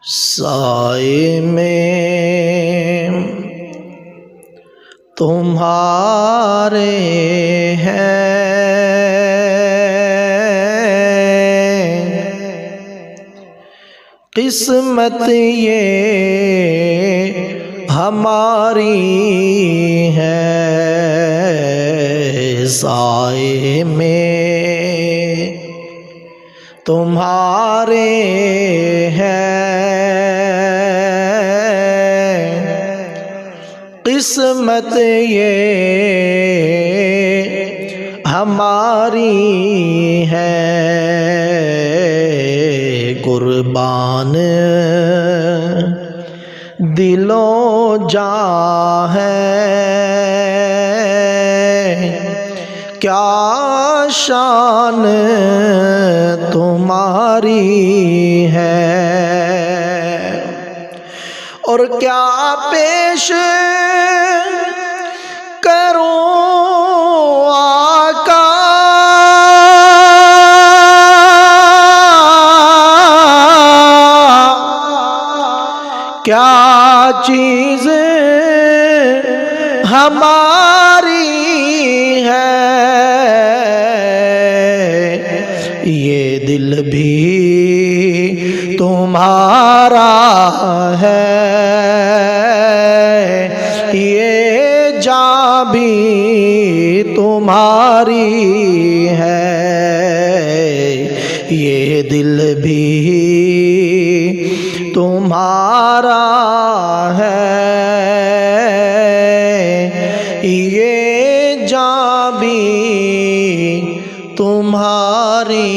साए में तुम्हारे हैं, किस्मत ये हमारी है। साए में तुम्हारे हैं, किस्मत ये हमारी है। कुर्बान दिलों जां है, क्या शान तुम्हारी है, और क्या पेश करूं आका, क्या चीज़ हमारी है। ये दिल भी तुम्हारा है, ये जान भी तुम्हारी है, ये दिल भी तुम्हारा है, ये जान भी तुम्हारी